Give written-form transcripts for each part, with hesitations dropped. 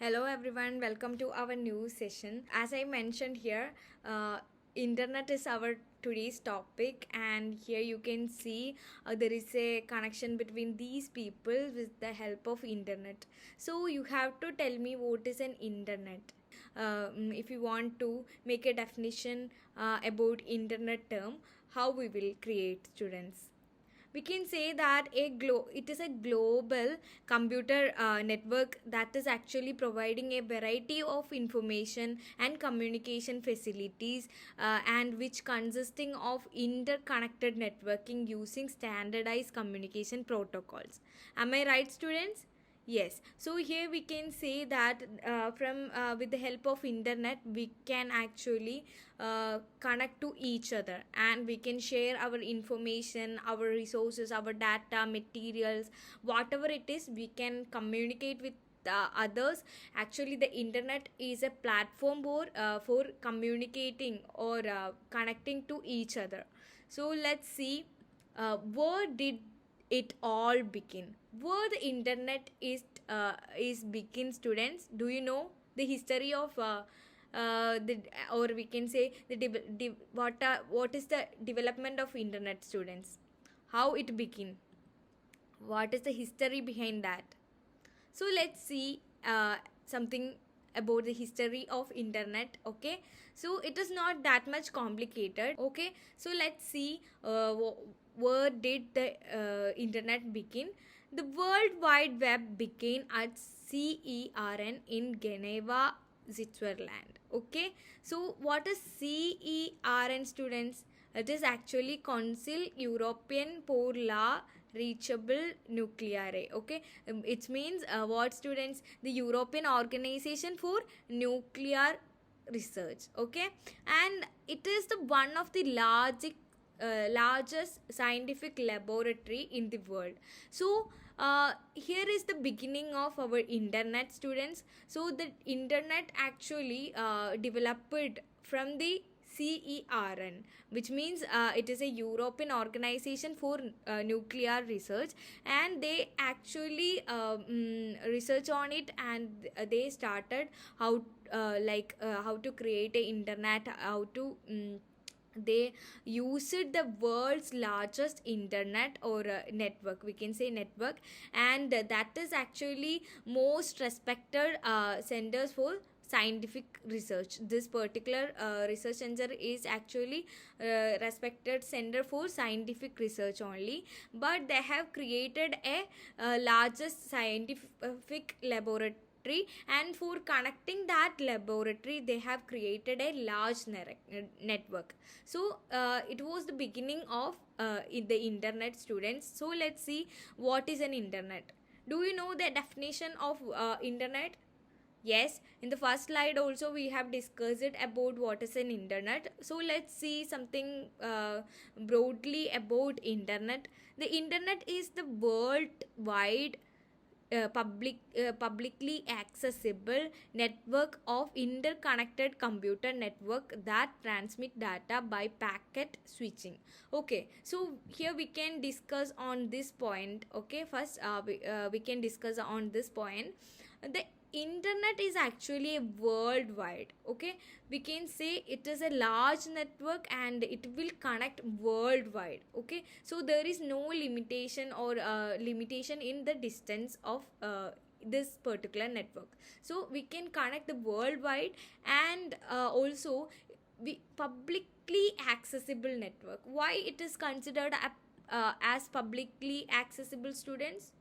Hello everyone, welcome to our new session. As I mentioned here, internet is our today's topic, and here you can see there is a connection between these people with the help of internet. So you have to tell me what is an internet. If you want to make a definition about internet term, how we will create, students? We can say that it is a global computer network that is actually providing a variety of information and communication facilities, and which consisting of interconnected networking using standardized communication protocols. Am I right, students? Yes. So here we can say that from with the help of internet we can actually connect to each other, and we can share our information, our resources, our data, materials, whatever it is. We can communicate with others. Actually, the internet is a platform for communicating or connecting to each other. So let's see, where did it all begin? Where the internet is begin, students? Do you know the history of the, or we can say the what is the development of internet, students? How it begin? What is the history behind that? So let's see something about the history of internet. Okay, so it is not that much complicated. Okay, so let's see, where did the internet begin. The world wide web began at CERN in Geneva, Switzerland. Okay, so what is CERN, students? It is actually Council European pour la reachable nucleare. Okay, it means what, students? The European Organization for Nuclear Research. Okay, and it is the one of the largest scientific laboratory in the world. So here is the beginning of our internet, students. So the internet actually developed from the CERN, which means it is a European Organization for Nuclear Research, and they actually research on it, and they started how to create a internet, how to they used the world's largest internet or network, we can say network, and that is actually most respected centers for scientific research. This particular research center is actually respected center for scientific research only, but they have created a largest scientific laboratory, and for connecting that laboratory they have created a large network. So it was the beginning of the internet, students. So let's see what is an internet. Do you know the definition of internet? Yes, in the first slide also we have discussed it about what is an internet. So let's see something broadly about internet. The internet is the worldwide publicly accessible network of interconnected computer network that transmit data by packet switching. Okay, so here we can discuss on this point. Okay, first we can discuss on this point. The internet is actually worldwide. Okay, we can say it is a large network and it will connect worldwide. Okay, so there is no limitation or limitation in the distance of this particular network. So we can connect the worldwide, and also we publicly accessible network. Why it is considered as publicly accessible, students?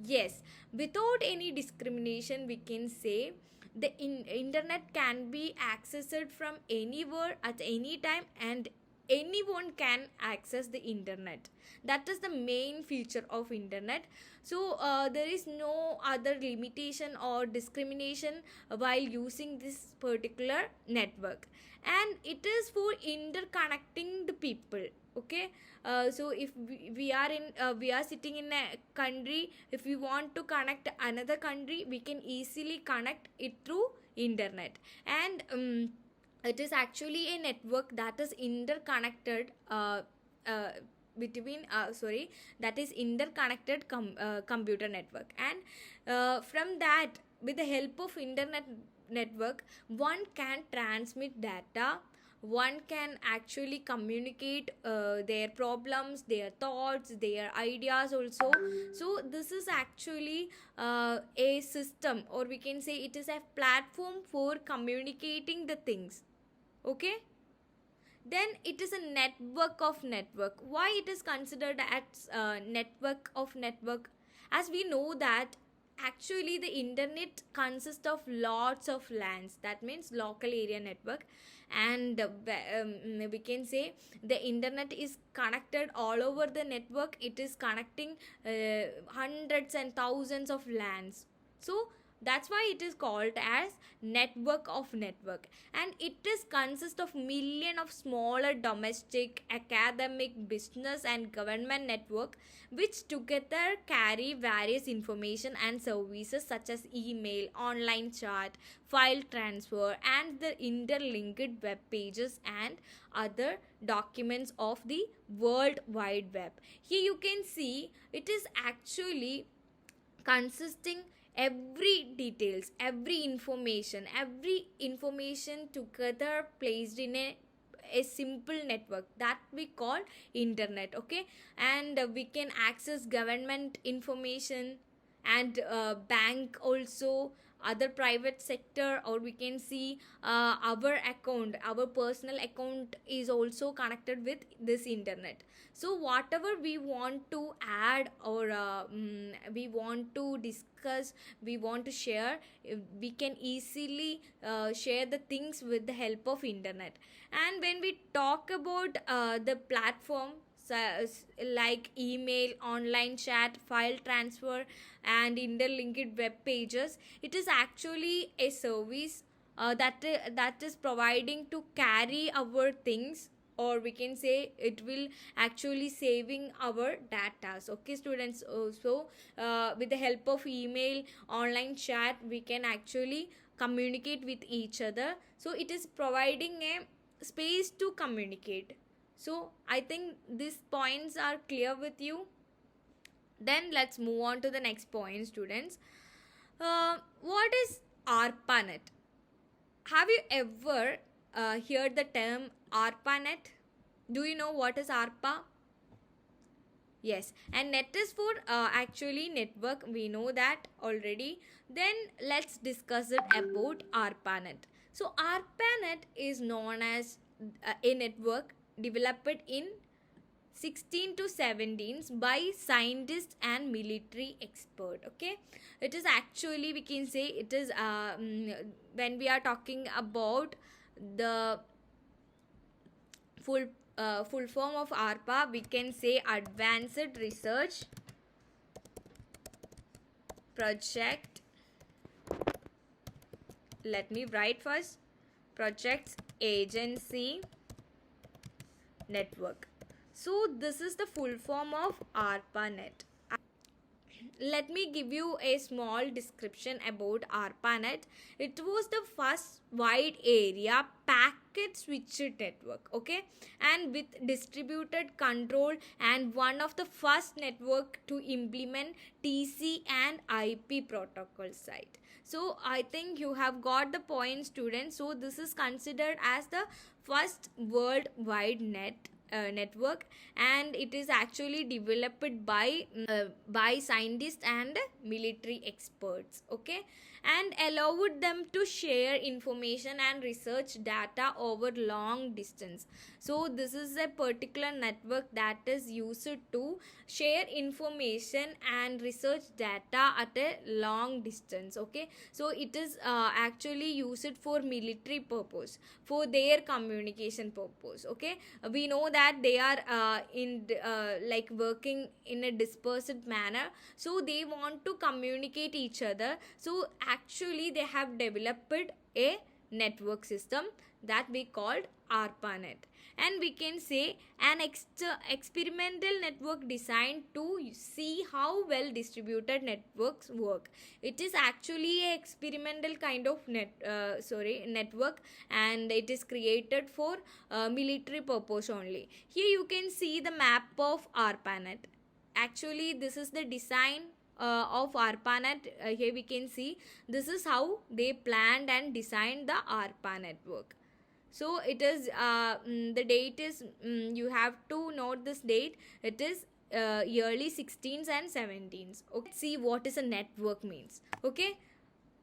Yes, without any discrimination, we can say the internet can be accessed from anywhere at any time, and anyone can access the internet. That is the main feature of internet. So there is no other limitation or discrimination while using this particular network, and it is for interconnecting the people. Okay, so if we are sitting in a country, if we want to connect another country, we can easily connect it through internet. And it is actually a network that is interconnected between sorry that is interconnected computer network, and from that with the help of internet network, one can transmit data, one can actually communicate their problems, their thoughts, their ideas also. So this is actually a system, or we can say it is a platform for communicating the things. Okay, then it is a network of network. Why it is considered as network of network? As we know that actually the internet consists of lots of lands, that means local area network. And we can say the internet is connected all over the network. It is connecting hundreds and thousands of lands. So that's why it is called as network of network. And it is consist of million of smaller domestic, academic, business and government network, which together carry various information and services such as email, online chat, file transfer, and the interlinked web pages and other documents of the world wide web. Here you can see it is actually consisting every information together placed in a simple network that we call internet. Okay, and we can access government information and bank also, other private sector, or we can see our personal account is also connected with this internet. So whatever we want to add, or we want to discuss, we want to share, we can easily share the things with the help of internet. And when we talk about the platform, like email, online chat, file transfer and interlinked web pages, it is actually a service that is providing to carry our things, or we can say it will actually saving our data. Okay students, also with the help of email, online chat, we can actually communicate with each other. So it is providing a space to communicate. So I think these points are clear with you. Then let's move on to the next point, students. What is ARPANET? Have you ever heard the term ARPANET? Do you know what is ARPA? Yes, and net is for actually network. We know that already. Then let's discuss it about ARPANET. So ARPANET is known as a network developed in 16 to 17 by scientists and military expert. Okay, it is actually, we can say it is when we are talking about the full form of ARPA, we can say Advanced Research Project. Let me write first. Projects Agency Network. So this is the full form of ARPANET. Let me give you a small description about ARPANET. It was the first wide area packet switched network, okay, and with distributed control, and one of the first network to implement TC and IP protocol site. So I think you have got the point, students. So this is considered as the first worldwide network, and it is actually developed by scientists and military experts. Okay, and allowed them to share information and research data over long distance. So this is a particular network that is used to share information and research data at a long distance. Okay, so it is actually used for military purpose, for their communication purpose. Okay, we know that they are like working in a dispersed manner, so they want to communicate each other. So actually they have developed a network system that we called ARPANET. And we can say an experimental network designed to see how well distributed networks work. It is actually a experimental kind of network, and it is created for military purpose only. Here you can see the map of ARPANET. Actually this is the design of ARPANET, here we can see this is how they planned and designed the ARPA network. So it is the date is you have to note this date. It is yearly 16s and 17s. Okay, let's see what is a network means. Okay,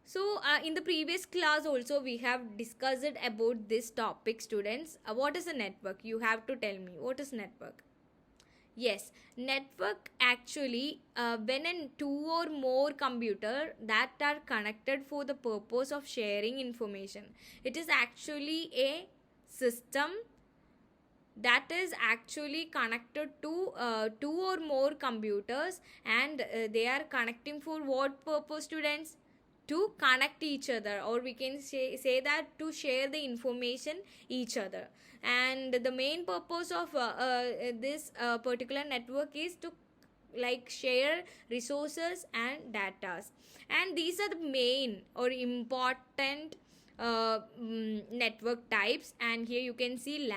so in the previous class also we have discussed about this topic, students. What is a network? You have to tell me what is network. Yes, network actually when two or more computer that are connected for the purpose of sharing information. It is actually a system that is actually connected to two or more computers, and they are connecting for what purpose, students? To connect each other, or we can say that to share the information each other. And the main purpose of this particular network is to like share resources and datas, and these are the main or important network types. And here you can see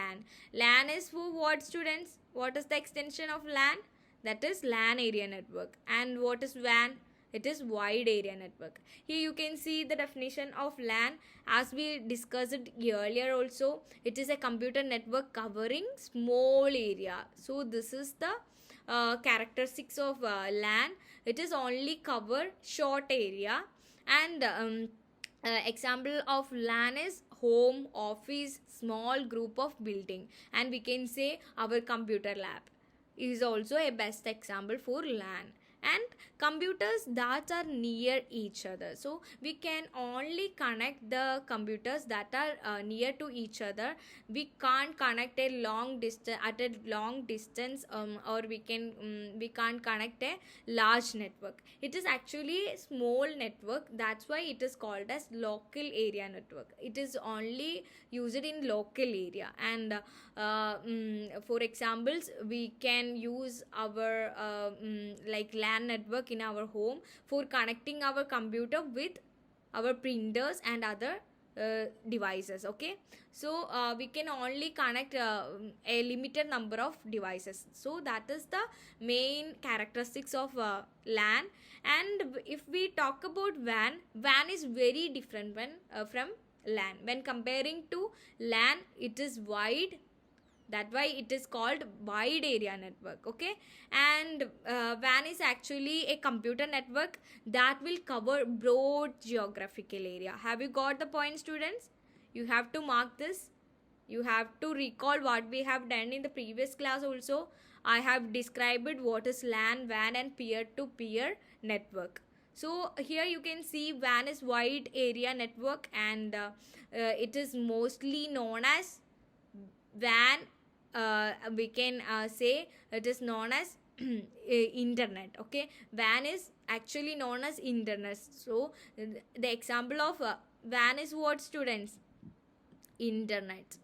LAN is for what, students? What is the extension of LAN? That is LAN area network. And what is WAN? It is wide area network. Here you can see the definition of LAN. As we discussed it earlier also, it is a computer network covering small area. So this is the characteristics of LAN. It is only cover short area. And example of LAN is home, office, small group of building. And we can say our computer lab is also a best example for LAN. And computers that are near each other, so we can only connect the computers that are near to each other. We can't connect a long distance at a long distance, or we can't connect a large network. It is actually a small network. That's why it is called as local area network. It is only used in local area. And for examples, we can use our like LAN network in our home for connecting our computer with our printers and other devices. Okay, so we can only connect a limited number of devices. So that is the main characteristics of LAN. And if we talk about WAN is very different from LAN. When comparing to LAN, it is wide. That why it is called wide area network. Okay, and WAN is actually a computer network that will cover broad geographical area. Have you got the point, students? You have to mark this. You have to recall what we have done in the previous class also. I have described what is LAN, WAN and peer-to-peer network. So here you can see WAN is wide area network, and it is mostly known as WAN. We can say it is known as internet. Okay, WAN is actually known as internet. So the example of WAN is what, students? Internet.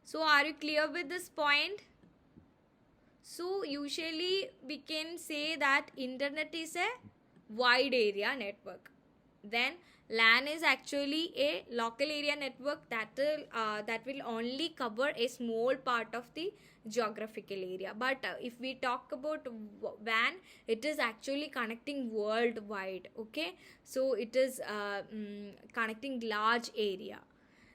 So are you clear with this point? So usually we can say that internet is a wide area network. Then LAN is actually a local area network that will only cover a small part of the geographical area. But if we talk about WAN, it is actually connecting worldwide. Okay, so it is connecting large area.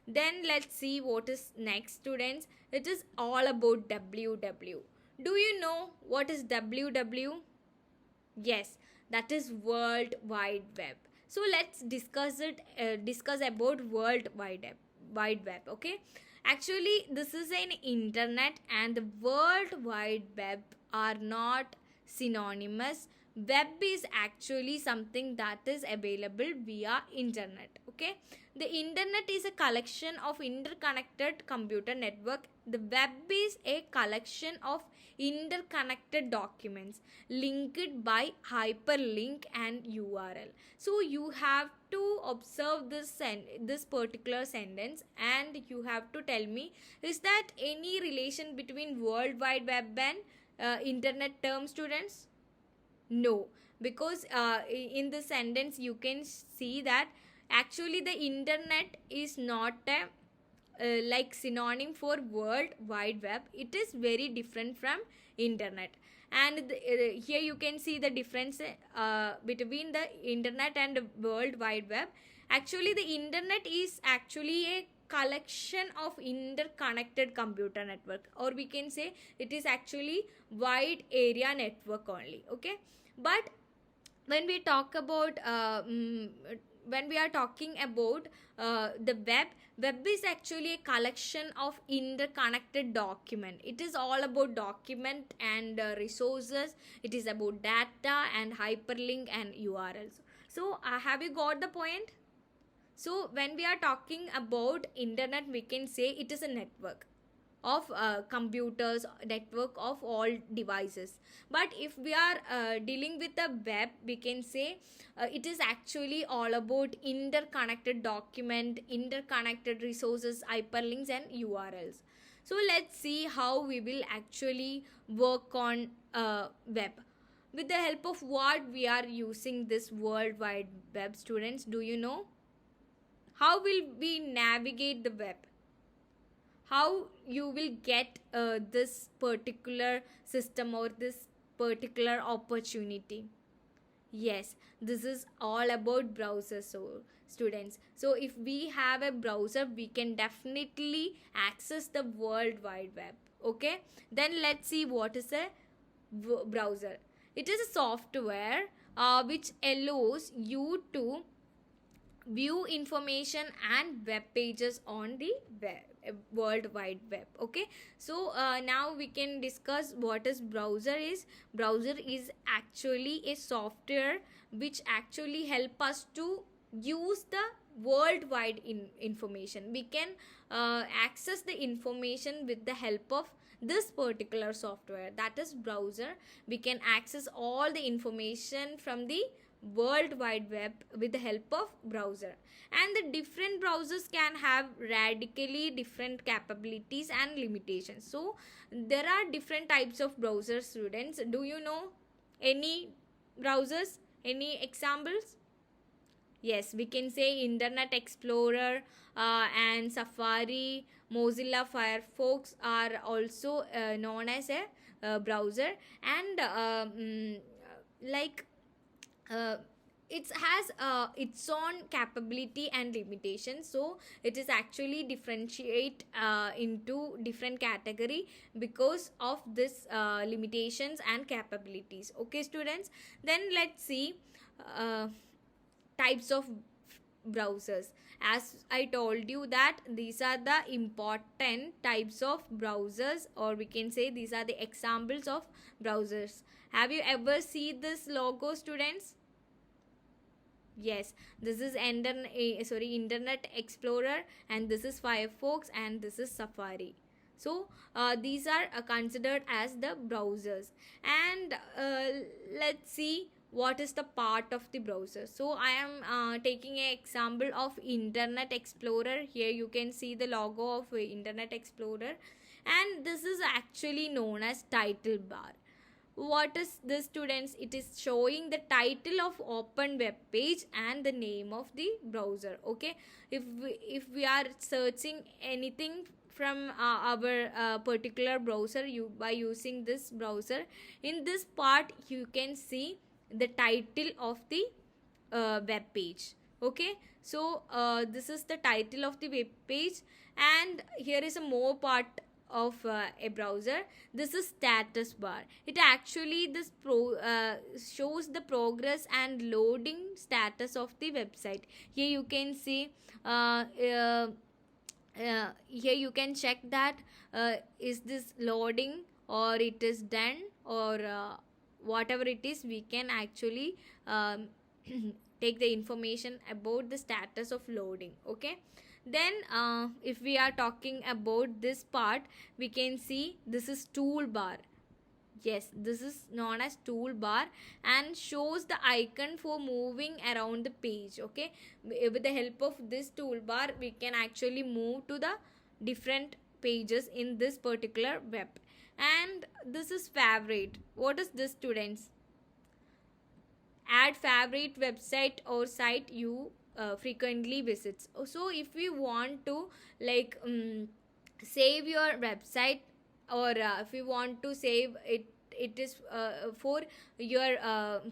Then let's see what is next, students. It is all about WW. Do you know what is WW? Yes, that is World Wide Web. So let's discuss about World Wide Web. Okay, actually this is an internet, and the World Wide Web are not synonymous. Web is actually something that is available via internet. Okay, the internet is a collection of interconnected computer network. The web is a collection of interconnected documents linked by hyperlink and URL. So you have to observe this particular sentence, and you have to tell me, is that any relation between World Wide Web and internet term, students? No, because in the sentence you can see that actually the internet is not a like synonym for World Wide Web. It is very different from internet. And here you can see the difference between the internet and world wide web. Actually, the internet is actually a collection of interconnected computer network, or we can say it is actually wide area network only. Okay, but when we talk about when we are talking about the web is actually a collection of interconnected document. It is all about document and resources. It is about data and hyperlink and urls. So have you got the point? So when we are talking about internet, we can say it is a network of computers, network of all devices. But if we are dealing with the web, we can say it is actually all about interconnected document, interconnected resources, hyperlinks and urls. So let's see how we will actually work on web. With the help of what we are using this world wide web, students, do you know how will we navigate the web? How you will get this particular system or this particular opportunity? Yes, this is all about browser, so students. So if we have a browser, we can definitely access the world wide web. Okay, then let's see what is a browser. It is a software which allows you to view information and web pages on the world wide web. Okay, so now we can discuss what is browser is. Browser is actually a software which actually help us to use the worldwide information. We can access the information with the help of this particular software, that is browser. We can access all the information from the world wide web with the help of browser. And the different browsers can have radically different capabilities and limitations. So there are different types of browsers, students. Do you know any browsers, any examples? Yes, we can say Internet Explorer and Safari, Mozilla Firefox are also known as a browser. And like uh, it has its own capability and limitation. So it is actually differentiate into different category because of this limitations and capabilities. Okay, students, then let's see types of browsers. As I told you that these are the important types of browsers, or we can say these are the examples of browsers. Have you ever seen this logo, students? Yes, this is Internet Explorer, and this is Firefox, and this is Safari. So these are considered as the browsers. And let's see what is the part of the browser. So I am taking an example of Internet Explorer. Here you can see the logo of Internet Explorer, and this is actually known as title bar. What is this, students? It is showing the title of open web page and the name of the browser. Okay, if we are searching anything from our particular browser by using this browser, in this part you can see the title of the web page. Okay, so this is the title of the web page, and here is a more part of a browser. This is status bar. It actually shows the progress and loading status of the website. Here you can see here you can check that is this loading or it is done, or whatever it is, we can actually take the information about the status of loading. Okay, then if we are talking about this part, we can see this is toolbar. Yes, this is known as toolbar and shows the icon for moving around the page. Okay, with the help of this toolbar, we can actually move to the different pages in this particular web. And this is favorite. What is this, students? Add favorite website or site you frequently visits. So if we want to save your website, or if you want to save it it is for your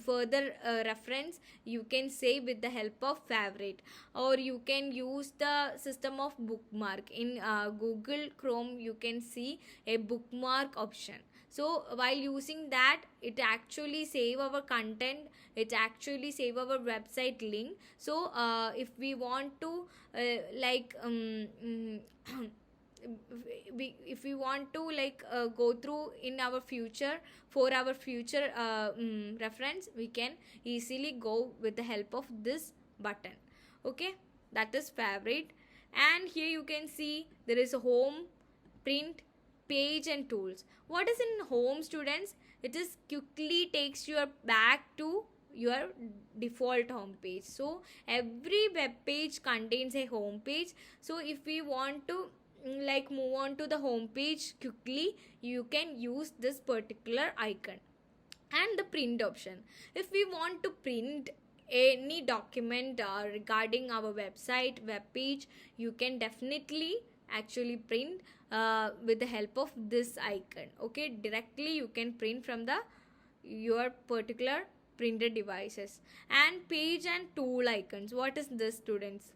further reference, you can save with the help of favorite, or you can use the system of bookmark. In Google Chrome you can see a bookmark option. So while using that, it actually save our content, it actually save our website link. So if we want to like if we want to like go through in our future, for our future reference, we can easily go with the help of this button. Okay, that is favorite. And here you can see there is a home, print, page and tools. What is in home, students? It is quickly takes you back to your default home page. So every web page contains a home page. So if we want to like move on to the home page quickly, you can use this particular icon. And the print option, if we want to print any document regarding our website, web page, you can definitely actually print with the help of this icon. Okay, directly you can print from the your particular printed devices. And page and tool icons, what is this, students?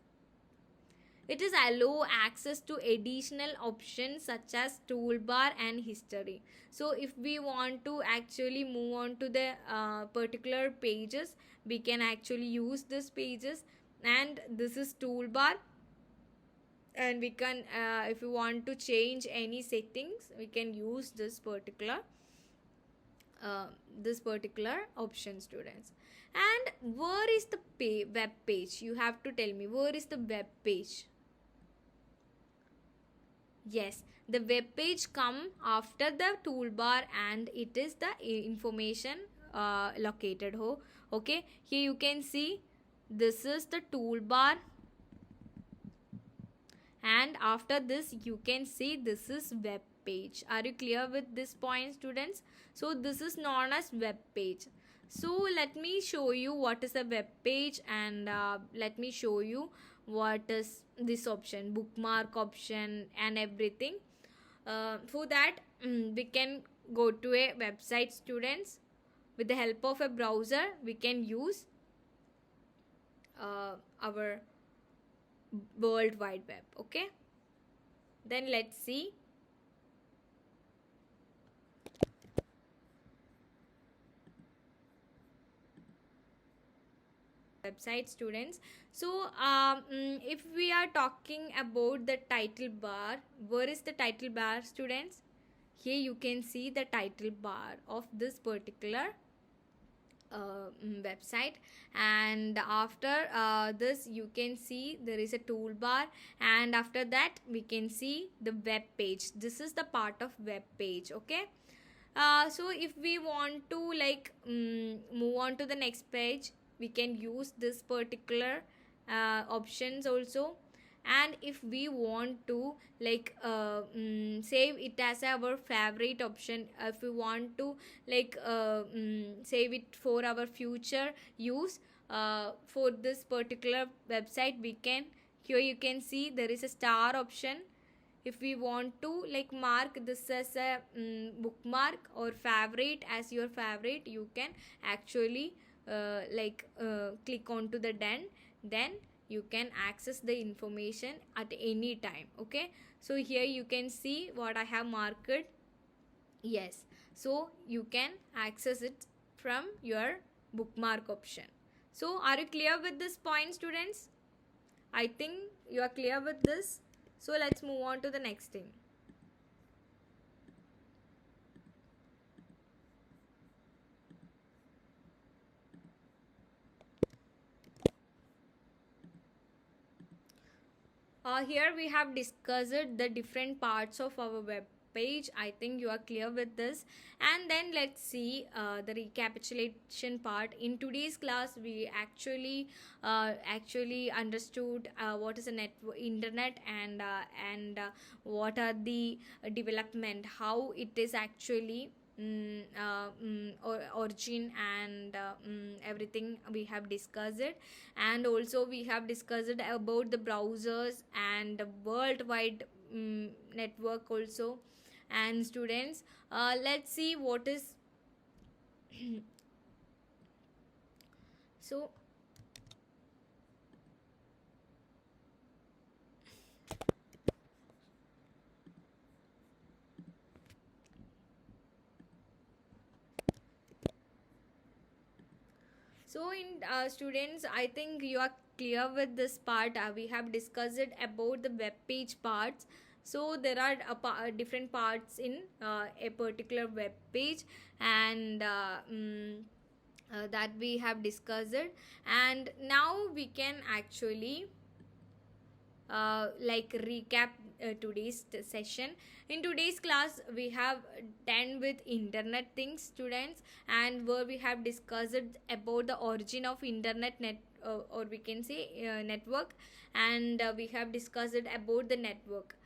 It is allow access to additional options such as toolbar and history. So if we want to actually move on to the particular pages, we can actually use this pages. And this is toolbar, and we can if we want to change any settings, we can use this particular option, students. And where is the web page? You have to tell me, where is the web page? Yes, the web page come after the toolbar, and it is the information located. Okay, here you can see this is the toolbar, and after this you can see this is web page. Are you clear with this point, students? So this is known as web page. So let me show you what is a web page, and let me show you what is this option, bookmark option and everything. For that we can go to a website, students. With the help of a browser, we can use our World Wide Web. Okay, then let's see. Website, students. So if we are talking about the title bar, where is the title bar, students? Here you can see the title bar of this particular website. And after this you can see there is a toolbar, and after that we can see the web page. This is the part of web page. Okay, so if we want to like move on to the next page, we can use this particular options also. And if we want to like save it as our favorite option, if we want to like save it for our future use, for this particular website, we can, here you can see there is a star option. If we want to like mark this as a bookmark or favorite as your favorite, you can actually click onto the done. Then you can access the information at any time. Okay, so here you can see what I have marked. Yes, so you can access it from your bookmark option. So are you clear with this point, students? I think you are clear with this. So let's move on to the next thing. Here we have discussed the different parts of our web page. I think you are clear with this. And then let's see the recapitulation part. In today's class, we actually understood what is a internet, and what are the development, how it is actually origin, and everything we have discussed it. And also we have discussed about the browsers and the worldwide network also. And students, let's see what is So in students, I think you are clear with this part. We have discussed it about the web page parts. So there are different parts in a particular web page, and that we have discussed it. And now we can actually like recap today's session. In today's class we have done with internet things, students, and where we have discussed about the origin of internet or we can say network, and we have discussed about the network,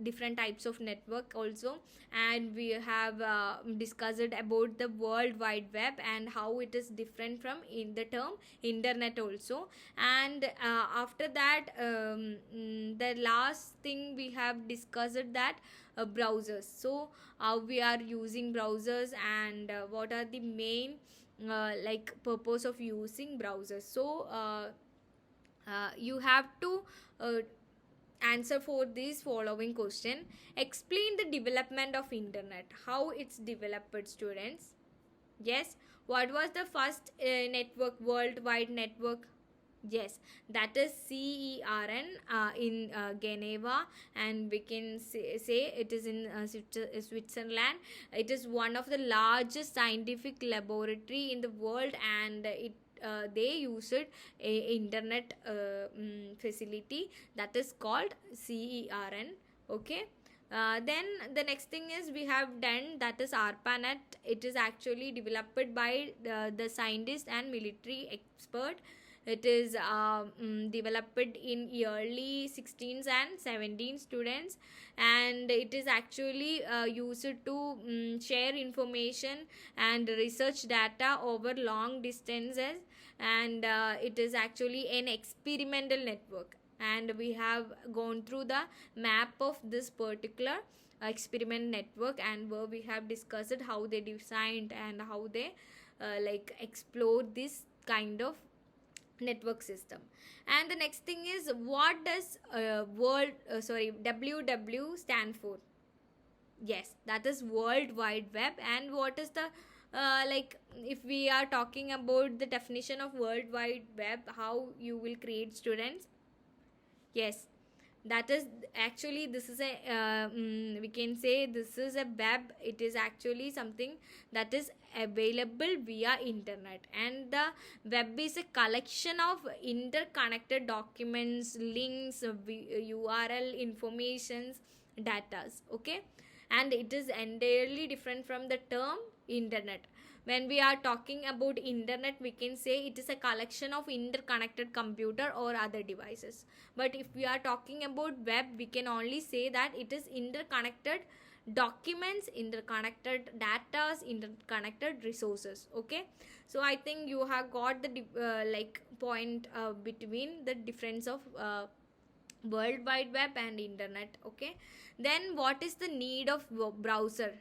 different types of network also, and we have discussed about the world wide web and how it is different from in the term internet also. And after that, the last thing we have discussed that browsers. So we are using browsers, and what are the main like purpose of using browsers. So you have to answer for this following question. Explain the development of internet, how it's developed, students. Yes, what was the first network, worldwide network? Yes, that is CERN in Geneva, and we can say it is in Switzerland. It is one of the largest scientific laboratory in the world, and they used a internet facility that is called CERN. Okay. Then the next thing is we have done, that is ARPANET. It is actually developed by the scientist and military expert. It is developed in early 16s and 17 students, and it is actually used to share information and research data over long distances, and it is actually an experimental network. And we have gone through the map of this particular experiment network, and where we have discussed how they designed and how they like explore this kind of network system. And the next thing is, what does WW stand for? Yes, that is World Wide Web. And what is the like, if we are talking about the definition of World Wide Web, how you will create, students? Yes, that is actually, this is a we can say this is a web. It is actually something that is available via internet, and the web is a collection of interconnected documents, links, URL informations, datas. Okay, and it is entirely different from the term internet. When we are talking about internet, we can say it is a collection of interconnected computer or other devices. But if we are talking about web, we can only say that it is interconnected documents, interconnected data, interconnected resources. Okay, so I think you have got the like point between the difference of world wide web and internet. Okay, then what is the need of browser?